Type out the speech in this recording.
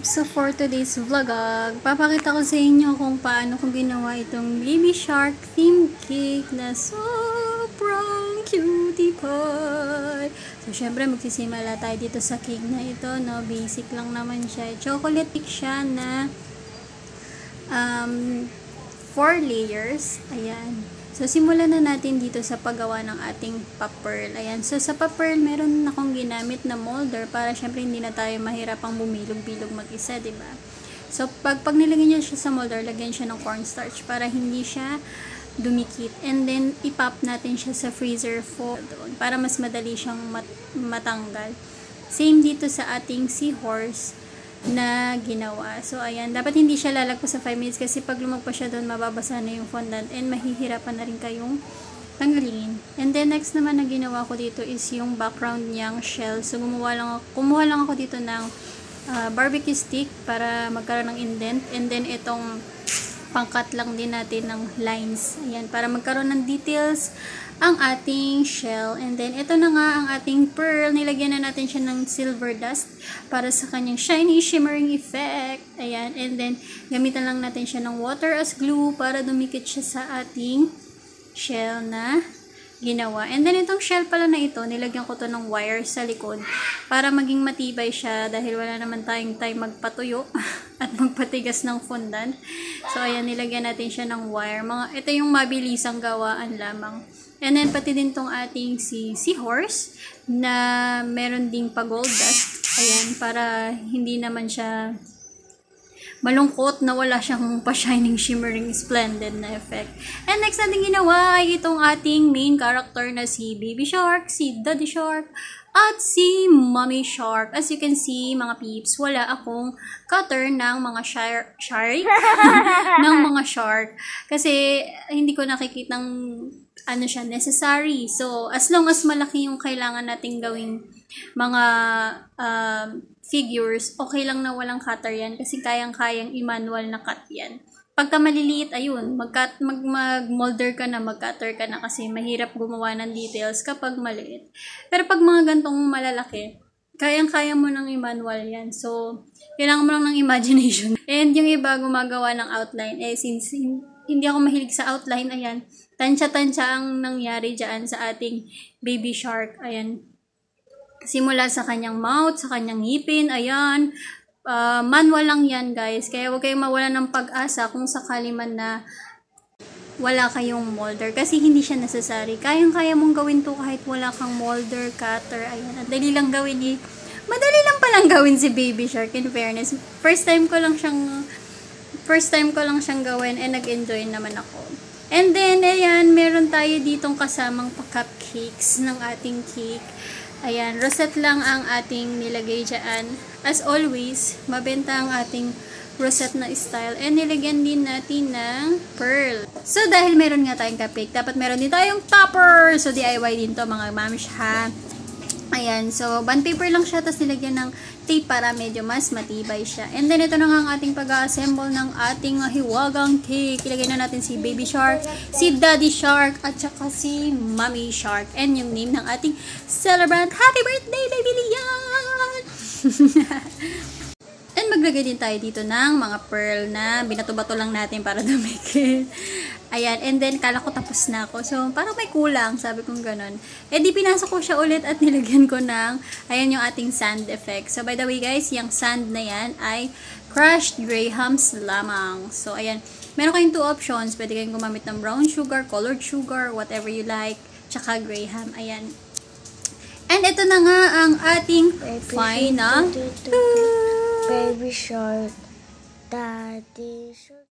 peeps! So for today's vlog, papakita ko sa inyo kung paano ko ginawa itong baby shark theme cake na sobrang cutie pie. So syempre magsisimula tayo dito sa cake na ito, no? Basic lang naman siya. Chocolate cake siya na 4 layers. Ayan. So, simulan na natin dito sa paggawa ng ating pa-pearl. Ayan. So, sa pa-pearl, meron akong ginamit na molder para syempre hindi na tayo mahirapang bumilog-bilog mag-isa, diba? So, pag nilagyan niya siya sa molder, lagyan siya ng cornstarch para hindi siya dumikit. And then, ipop natin siya sa freezer doon para mas madali siyang matanggal. Same dito sa ating seahorse na ginawa. So, ayan. Dapat hindi siya lalagpas sa 5 minutes kasi pag lumagpas siya doon, mababasa na yung fondant and mahihirapan na rin kayong tanggalin. And then, next naman na ginawa ko dito is yung background niyang shell. So, kumuha lang ako dito ng barbecue stick para magkaroon ng indent. And then, itong pangkat lang din natin ng lines. Ayan, para magkaroon ng details ang ating shell. And then, ito na nga ang ating pearl. Nilagyan na natin siya ng silver dust para sa kanyang shiny, shimmering effect. Ayan. And then, gamitan lang natin siya ng water as glue para dumikit siya sa ating shell na ginawa. And then, itong shell pala na ito, nilagyan ko to ng wire sa likod para maging matibay siya dahil wala naman tayong time magpatuyo at magpatigas ng fondant. So, ayan, nilagyan natin siya ng wire. Ito yung mabilisang gawaan lamang. And then, pati din tong ating seahorse na meron ding pa-gold dust. Ayan, para hindi naman siya malungkot na wala siyang pa-shining, shimmering, splendid na effect. And next natin ginawa ay itong ating main character na si Baby Shark, si Daddy Shark, at si Mommy Shark. As you can see, mga peeps, wala akong cutter ng mga shark ng mga shark. Kasi hindi ko nakikitang ano siya, necessary. So, as long as malaki yung kailangan nating gawing mga figures, okay lang na walang cutter yan kasi kayang-kayang i-manual na cut yan. Pagka maliliit, ayun, mag-molder ka na, mag-cutter ka na kasi mahirap gumawa ng details kapag maliit. Pero pag mga gantong malalaki, kayang-kaya mo nang i-manual yan. So, kailangan mo lang ng imagination. And yung iba gumagawa ng outline, since hindi ako mahilig sa outline, ayan, tansya-tansya ang nangyari dyan sa ating baby shark. Ayan, simula sa kanyang mouth, sa kanyang ngipin, ayan, manual lang yan guys, kaya huwag kayong mawala ng pag-asa kung sakali man na wala kayong molder, kasi hindi siya necessary. Kayang-kaya mong gawin to kahit wala kang molder, cutter, ayan, at dali lang gawin madali lang palang gawin si baby shark, in fairness. First time ko lang siyang gawin and nag-enjoy naman ako. And then, ayan, meron tayo ditong kasamang pa-cupcakes ng ating cake. Ayan, rosette lang ang ating nilagay dyan. As always, mabenta ang ating rosette na style. And nilagyan din natin ng pearl. So, dahil meron nga tayong cupcake, dapat meron din tayong topper. So, DIY din to mga mamish ha. Ayan, so, bond paper lang siya, tapos nilagyan ng tape para medyo mas matibay siya. And then, ito na nga ang ating pag-assemble ng ating hiwagang cake. Ilagay na natin si Baby Shark, si Daddy Shark, at saka si Mommy Shark. And yung name ng ating celebrant, Happy Birthday, Baby Lian! And maglagay din tayo dito ng mga pearl na binato-bato lang natin para dumikit. Ayan, and then kala ko tapos na ako. So, parang may kulang, sabi kong ganun. Eh, di pinasok ko siya ulit at nilagyan ko ng, ayan yung ating sand effect. So, by the way guys, yung sand na yan ay crushed grahams lamang. So, ayan, meron kayong 2 options. Pwede kayong gumamit ng brown sugar, colored sugar, whatever you like, tsaka graham. Ayan. And ito na nga ang ating final Baby shark, daddy shark.